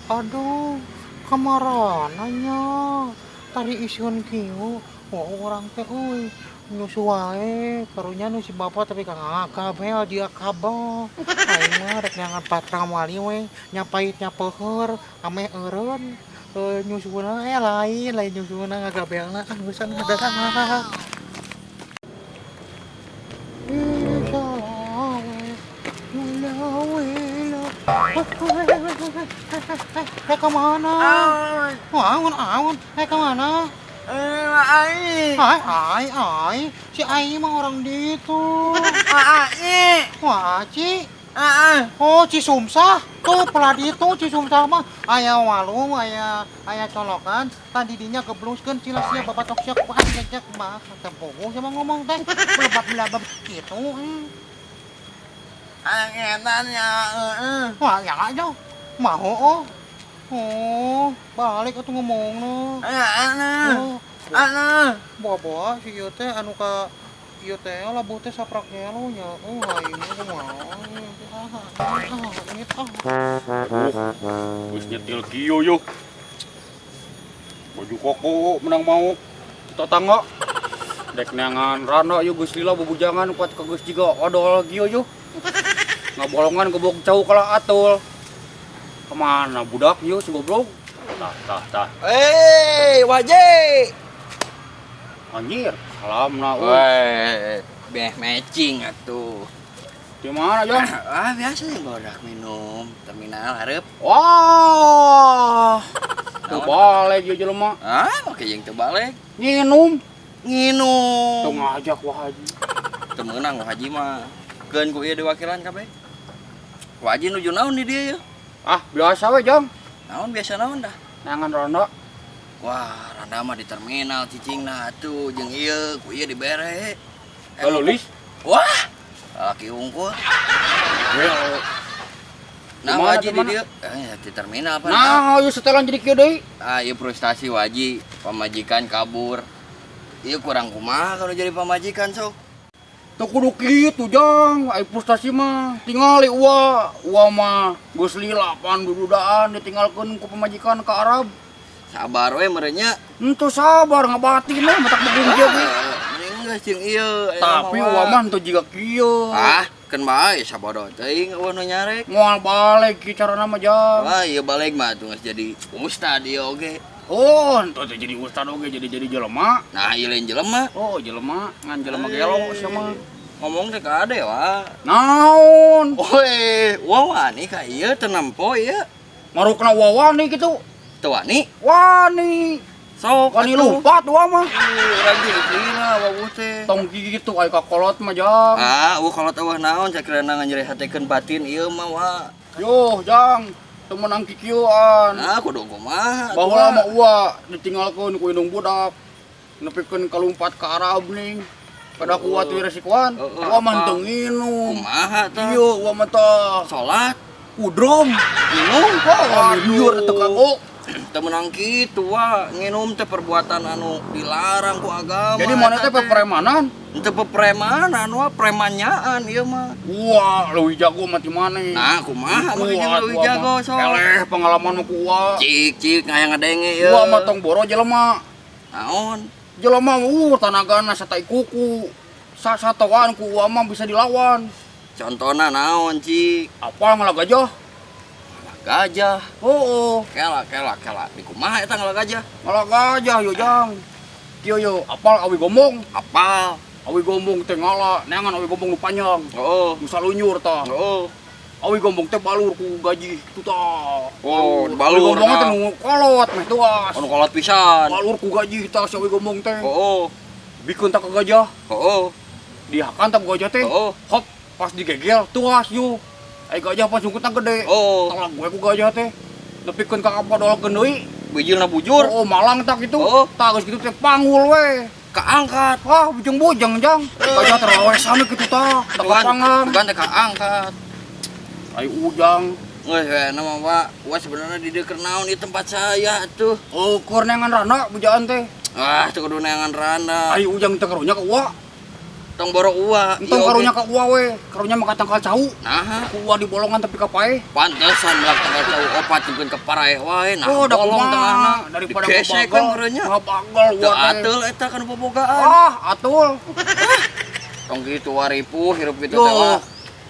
Aduh, kamarananya tadi isian kieu. Wah, orang teh euy nyusu wae, karunya nu si bapak tapi kang kabel dia kabel. Aing mah rek nyangan patra wali we, nyapait nyapeuheur ame eureun. Nyusuna lain nyusuna ngagabelna geus ngadadak. Hei kemana? Awan, hei kemana? Ai, si Ai mah orang di itu. Wah, Ci. Oh, Cisumsah. Tuh, peladi itu Cisumsah mah. Aya walung, aya colokan. Tadi dinya gebluskeun cilasnya bapak tok siak wah ngejek mah. Tempuh sama ngomong teh. Belebab gitu. Angetannya, Wah, yang aja. Mau. Oh, balik atuh ngomongna. Bawa si ieu teh anu ka ieu teh labuh teh saprak gelo nya. Aing kumaha. Geus nyetil kieu yeuh. Baju koko menang mau tetangga. Dek neangan randa yeuh geus lila bubujangan kuat ka geus jiga odol kieu yeuh. Ngabolongan gebok jauh kala atul. Kemana budak yeuh si goblok? Tah. Wajib. Anjir, salamna Weh, matching atuh. Di mana, Jang? Biasa sih bodak minum terminal hareup. Wah. Teu balik ieu jelema. Make jeung teu balik. Nginum. Teu Nginum. ngajak wah haji. Teu meunang Wah Haji mah. Keun ku ieu diwakilan kabeh. Wah Haji nuju naon di dieu? Ah, biasa we, Jang. Naon biasa naon dah? Neangan randa. Wah, randa mah di terminal cicingna atuh jeung ieu ku ieu dibere. Kalau lis? Wah, laki unggul. Nah, Dimana, Haji di dimana? dieu. Di terminal apa? Nah, ayo setelan jadi kieu deui. Ieu frustasi Waji, pamajikan kabur. Ieu kurang kumaha kalau jadi pamajikan sok. Teu kudu kitu, Jang. Ai frustasi mah tingali uwa mah geus lila pan dududaan ditinggalkeun ku pamajikan ka Arab. Sabar we merenya. Henteu sabar ngabatin mah matak begini dia ge. Mending geus jeung ieu. Tapi uwa mah henteu jiga kieu. Keun bae sabodo teuing eueuh nu nyarek. Moal balik ki carana mah, Jang. Wah, ieu balik mah tuh geus jadi ustad ieu oge. Oh, henteu teh jadi ustad oge jadi jelema. Nah, ieu lain jelema. Oh, jelema ngan jelema gelo sia mah. Ngomong teh ka ade wah. Naon? Weh, wani ka ieu teu nempo ieu. Marukna wawani kitu. Teu wani. Wani. Sok Wani atuh. lumpat wa mah. Urang jadi lila wabuh teh. Tong kitu aya ka kolot mah, Jang. Kalau eueuh naon sakirana nganyerihatekeun batin ieu mah wah. Yoh, Jang. Teu meunang kikieuan. Kudu kumaha. Baheula mah uwa ditinggalkeun ku indung budak. Nepikeun kalumpat ka Arab ning. Kada kuat we resikoan. Uwa mah teu nginum. Kumaha tah? Ieu uwa mah teh Salat, kudrom. minum, Liur teu kanggo. teu meunang kitu wah. Nginum teh perbuatan anu dilarang ku agama. Jadi mana teh pepremanan? Teu pepremanan wah, premanyaan ieu mah. Wah, leuwih jago mah ti maneh. Nah, kumaha make jeung leuwih jago sok. Eleh pengalaman mah ku uwa. Cik ngayang ngadenge ieu. Uwa mah tong boro jelema. Naon? Jelema tanagana satai kuku. Satoan ku uwa mah bisa dilawan. Contona naon, Cik? Apal ngalah gajah? Gajah. Oh, Kela. Di kumaha eta ngalah gajah? ngalah gajah yo, Jang. Kieu yo, apal awi gombong. Apal. Awi gombong teh ngalah, neangan awi gombong nu panjang. Oh. Nu salunyur tah. Oh. Awi gombong teh balur ku gaji tu tah. Oh, Awi balur. gombong teh nu kolot meh tuas. Anu kolot pisan. Balur ku gaji tah si awi gombong teh. Oh. Bikeun tah ke gajah. Oh. Dihakan tah ku gajah teh. Oh. Hop, pas digegel tuas yu. Ai gajah pas sungkutna gede. Oh. Talang gue ku gajah teh. Nepikeun ka kapodolkeun deui. Bijilna bujur. Oh, malang tak itu. Oh. Tah geus kitu teh panggul we. Kaangkat. Wah, bujeng-bujeng, Jang. Gajah terlawesan kitu tah. Tak pangang. Bukan teh kaangkat. Ai ujang. Geus we nama Pak. Wah sebenarnya di deukeut naon di tempat saya tuh. Ukur neangan rana bujaan teh. Teu kudu neangan randa. Ai ujang teh karunya ka uwa. tong boro uwa. Entong karunya ka uwa we, karunya mah katangkal cau. Nah, Ku uwa di bolongan tapi ka pae. pantesan belah tanggal cau opat jengkeun ke paraeh wae. Nah, Oh, da bolong kumaha tengahna. daripada Digesek ngabagal. kan meureunnya. Ngabagal Teu uwa teh. ateul eta kan bobogaan. Ah, atul. Tong gitu waripuh hirup kitu Yo. teh wah.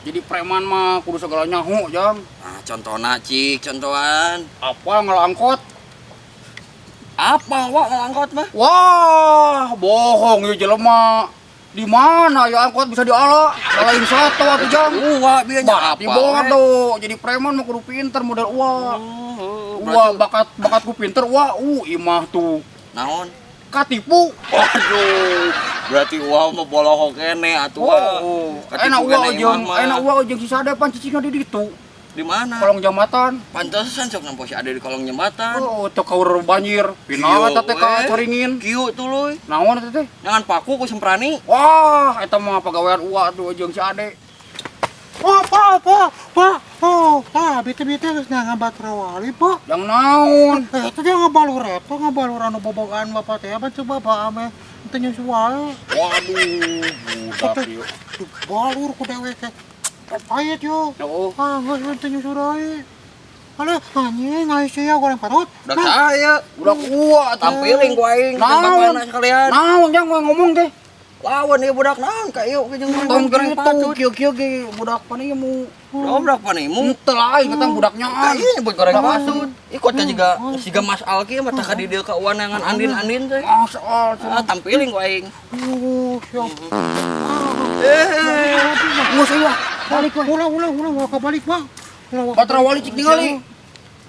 Jadi preman mah kudu segala nyaho, Jang. Nah, contohna cik, contohan. Apa ngelangkot? Apa wak ngangkot mah? Wah, bohong ya jelema. Di mana ya angkot bisa diala? Lain satu atuh, Jang. Uwa bianya Berarti apa? bodoh. Jadi preman mah kudu pinter model uwa. Uwa bakatku pinter, wah, imah tuh. Naon? Katipu. Waduh, berarti uang mau bolohong kene atuh. Enak uwa jeung si Sade pan cicingna di ditu. Di mana? Kolong jambatan. Pantesan sok nampo si ada di kolong jembatan. Oh, teu kaur banjir. Pinaha eta teh ka coringin. Kieu tuluy. Naon eta teh? Jangan paku ku semprani. Wah, eta mah pagawean uwa tuh jeung si Ade. Oh, Pak. Oh, Pak, bete-bete geus ngambat rawali, Pak. Yang naon? Itu dia ngabalur anu bobogan Bapak teh, apa coba Pak ame teu nyusu wae. Waduh, budak ieu. Balur ku dewek teh. Payet yo. Oh, Ah, geus teu nyusu wae. Alah, anjing aya goreng patut. Udah saya. budak uwa tuh. Tampiling ku aing. Naon? Bapana sekalian. Naon jang ngomong teh? Lawan ieu budak naon ka ieu jeung Tong goreng patut. kieu-kieu ge budak panimu. Dobrak panimu. Teu lain katang budaknya. Ieu nyebut goreng Naon? patut. Ikut ka jiga Mas Alki mah tah ka di dieu ka uanangan andin-andin teh. Soal Ah, tampiling ku aing. Siap. Geus ieu. Balik we. Ulah kabalik, Pak. Batra wali cik ningali.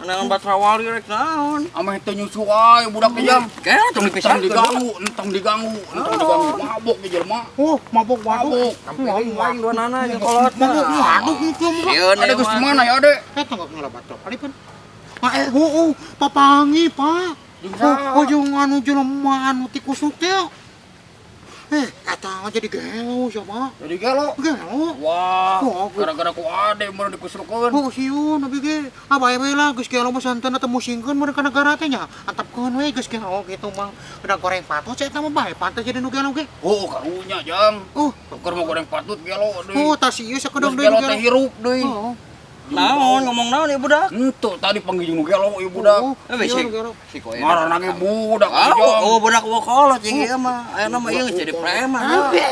Anangan batra wali rek naon? Ameh teu nyusu wae budak teh jang. Kayak tong dipisah Entong diganggu. Mabok ge jelema. Oh, mabok Mabok. Tampiling waing dua nana jeung kolot. Waduh, itu mah. Ieu Ada geus di mana ya, Ade? Eta enggak ngelabat tuh. Kali pun. Papangi, Pak. Jeung saha? Oh, jeung anu jelema anu tikusuk teh. Eta jadi geo siapa? Jadi gelo. Geo. Wah, Oh, gara-gara ku ade mun dikusrukeun. Oh, siun abi ge. Abah we lah geus geo mah santen teh musingkeun mun ka negara teh nya. Antapkeun we geus geo gitu mah. Udah goreng patut saya eta mah bae pantes jadi nu gelo ge. Oh, karunya jang. Oh, Tuker mau goreng patut gelo deui. oh tas ieu sakedeng Geus deui gelo nu teh gelo. hirup deui. Oh. Naon ngomong naon ieu budak? Henteu tadi panggil jeung nu gelo ieu budak. Oh, Bisi. ieu gelo. Si koe. Ngaranna ge budak Ah, jang. oh budak wo kolot jeung ieu mah. Ayeuna mah ieu jadi preman.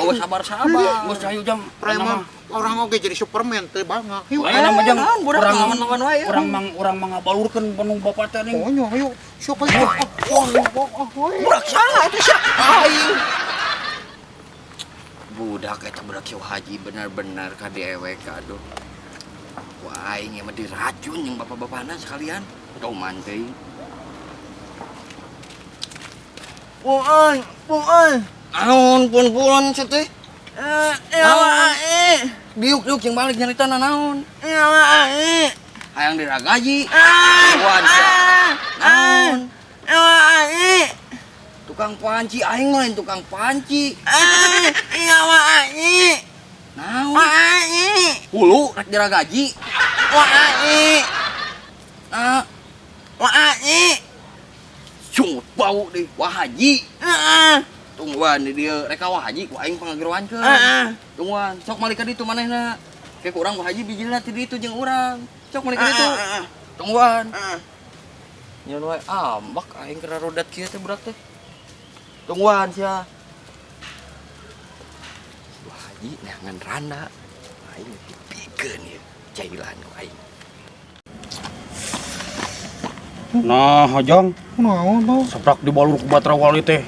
Oh sabar-sabar. Geus hayu jang. Preman orang oge jadi Superman teh bangga. Yuk, Ayeuna mah jang. Naon budak lawan-lawan wae. Urang mah ngabalurkeun penuh bapak teh ning. oh nya ayo. Sok aja. Budak saha eta sia? Aing. Budak eta budak Kieu Haji bener-bener ka diewek aduh. Wah, aing mah diracun jeung bapak-bapana sekalian. Tau manteuing. Puan. Naon pun sia teh? Diuk jeung balik nyaritana naon? Hayang diragaji. Wan. Naon? Tukang panci aing lain tukang panci. Naon? Hulu rek diragaji. Nah, sungut bau deh wah haji. Tungguan di dieu rek wah haji ku aing pangagiroankeun. Tungguan sok malik ka ditu manehna. Kayak urang wah haji bijilna ti ditu jeung urang. Sok malik ka ditu. Tungguan. Nyeun wae ambak aing kena rodat kieu teh budak teh. Tungguan sia. Wah haji neangan randa. Aing dipikeun ieu cailan ku aing. Nah, Jang, Naon, Bang? sabrak dibalur ku batra wali teh.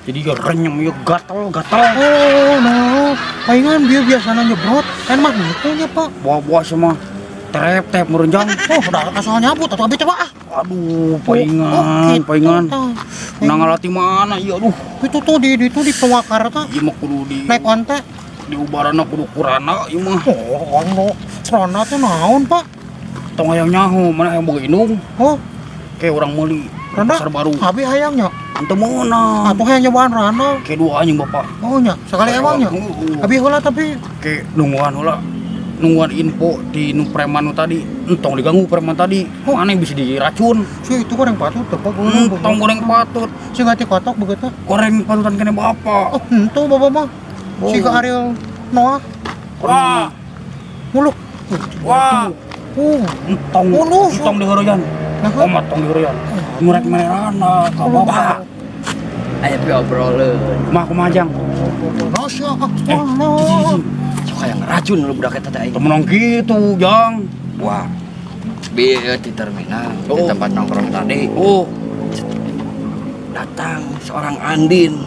Jadi ge renyem ieu gatal. Oh, no. Palingan dia biasanya nyebrot. Kan mah gitu nya, Pak. Buah-buah semua terep-tep meureun Jang. Oh, udah kasal nyabut atau abi coba ah. Aduh, paingan. Nah ngalati mana ieu aduh. Itu tuh di Pawakar tah. Ieu mah kudu di Naik onte. ubarana kudu kurana ieu mah. Oh, ono. Rana teh naon, Pak? Tong hayang nyaho, mana hayang boga indung. Oh, Kayak orang meuli Rana. pasar baru. Abi hayangnya. Ante meunang. Atuh hayang nyobaan Rana. Kayak dua anjing bapak. Oh nya, sekali emangnya. Abi heula tapi Kayak nungguan info di nu preman nu tadi. Entong diganggu preman tadi. Mana yang bisa diracun? si itu goreng patut teh, Pak. Entong goreng patut. Si ngati kotok begitu. Goreng patutan kene bapak. Oh, henteu Bapak mah. Si ke Ariel Noah. Wah, Muluk. wah. Entong, Ulus. entong di heureyan. Nah, Omat tong di heureyan. Murek mererana ka bapak. Ayo pi obroleun. Kumaha jang? Masya Allah. Sok aya ngeracun lu budak eta teh aing. Temenang gitu, Jang. Wah. Bieu di terminal, di Oh. tempat nongkrong tadi. Oh, Datang seorang Andin.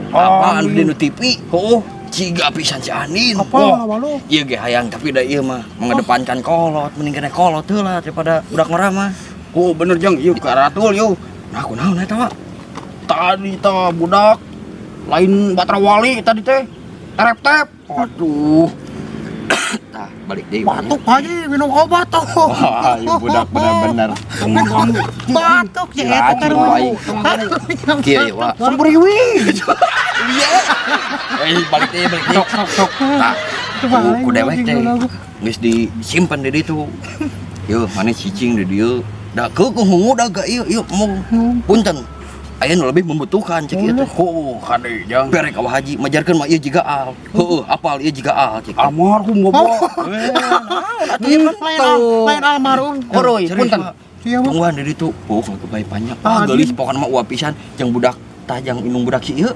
Apa Andin nu TV? Oh, ciga pisan si Andin. Apa Wah. walu? Iya ge hayang tapi da ieu mah mengedepankan kolot, mending kena kolot heula daripada budak merah mah. oh bener Jang, ieu karatul yeuh. Nah, kunaon eta mah? Tadi teh budak lain Batra Wali tadi teh. Terep-tep. Aduh. Tah, balik deui. Batuk aja minum obat tuh. Wah, ieu budak bener-bener. Batuk ya Gila, eta cing, wae. Kieu ya, Wak. Sembriwi. Balik deui, balik deui. Sok. Tah, Coba ku dewek teh. lagu. Geus disimpen di ditu. Yeuh, manis cicing di dieu. Da keukuh hungu da ga ieu mau punten. Aya nu lebih membutuhkan cek ieu teh. Oh, kade Jang. Berek awah haji majarkeun mah ieu jiga al. Heueuh, apal ieu jiga al cek. Almarhum Bapak. Lain almarhum. Oroy, punten. Iya mah. Tungguan di ditu. Oh, kebae panjang. Ah, Geulis pokona mah uap pisan jeung budak tajang inung budak si ieu.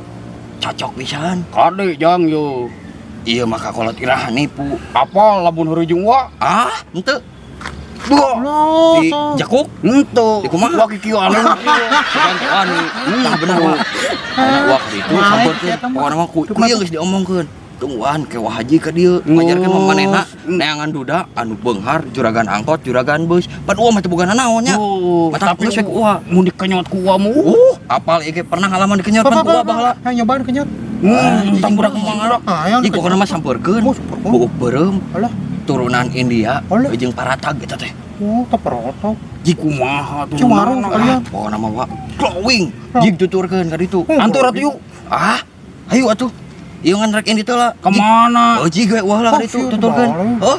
Cocok pisan. Kade Jang yo. Iya maka kolot irahan nipu. Apa lamun heureujung wa? Ah, henteu. Duh. Lo Di tuh. jakuk. Ento. Di kumaha? Wa kikieu anu. Bukan wani. Tah bener Wak. Wak itu sabeutkeun. Pokona mah ku ieu geus diomongkeun. Tungguan ke wah haji ka dieu. Ngajarkeun mah manehna neangan duda anu beunghar juragan angkot, juragan bus. Pan uah mah teu boga naon nya. Oh, Mata tapi geus we ku uah. mun dikenyot ku wa mu. Apal ieu ge pernah ngalaman dikenyot pan ku uah baheula. Yang nyobain kenyot. Tang budak mangarok. Yang Di pokona mah sampeurkeun. Buuk beureum. Alah. Turunan India Alah. jeung paratag eta teh. Oh, teperotok. Jik kumaha tuh. Ciwarung sekalian. Pokona mah Wak. Glowing. Jig tuturkeun ka ditu. Antur atuh yuk. Ah, ayo atuh. Ieu ngan rek ini teh lah. Kemana? Oh, jig we ulah ka ditu tuturkeun. Oh.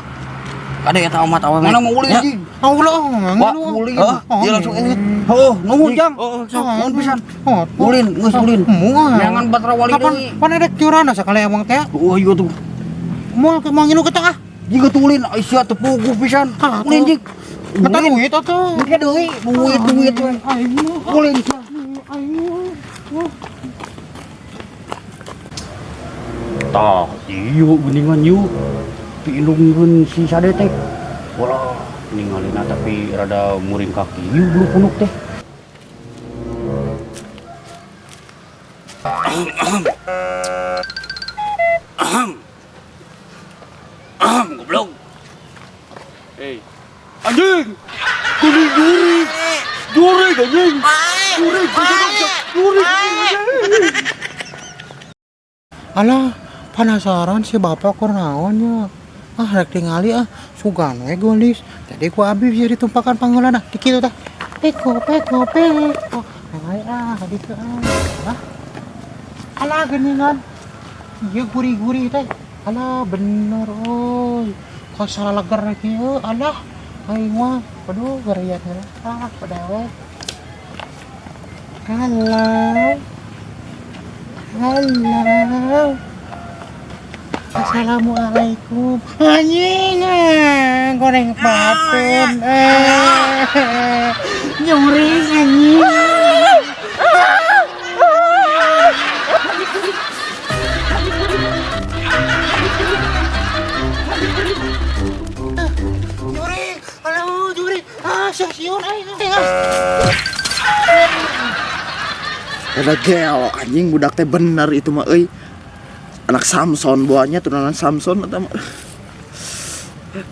Kade eta omat awewe. Mana mau ulin Ya. Jig? Allah, Wak, ulin. Oh, dia langsung ini. Oh, nuhun Jang. Oh, Sok, nuhun pisan. Oh, Ulin, geus ulin. Mual. Neangan Batra Wali Kapan deui. pan ada curana sakali emang teh. Oh, iya tuh. Moal ke mang ngilu kita ah. Jika tuh ulin, Aisyah tepuguh pisan. Ah, Ulin Jig. Kata duit atuh. Ini deui, duit we. Ayo. Ulin. Ayo. Tah, iyo geningan yuk. Piilungkeun si Sade teh. Walah, ningalina tapi rada muring kaki ieu bulu punuk teh. Goblok. Hei. Anjing. Kuning juri. Juri anjing. Juri. Alah, penasaran si bapak kur naonnya. Ah, rek tingali ah, sugan we golis. Tadi ku abi bisa ditumpakan panggilan ah, dikitu tah. Peko. Ay ditu ah. Alah geningan. Ieu gurih-gurih teh. Alah bener oi. Kok salah leger rek ieu. Alah. Aing mah, aduh gerian heula. Ah, padawe. Halo. Assalamualaikum. Anjing, goreng paten. Nyuring anjing. Juri, halo Juri. Ah, siun aing. Ada gel anjing budak teh bener itu mah euy. Anak Samson buahnya turunan Samson eta mah.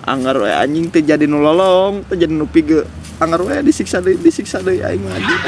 Anggar we anjing teh jadi nu lolong, teh jadi nu pige. Anggar we disiksa deui aing mah anjing.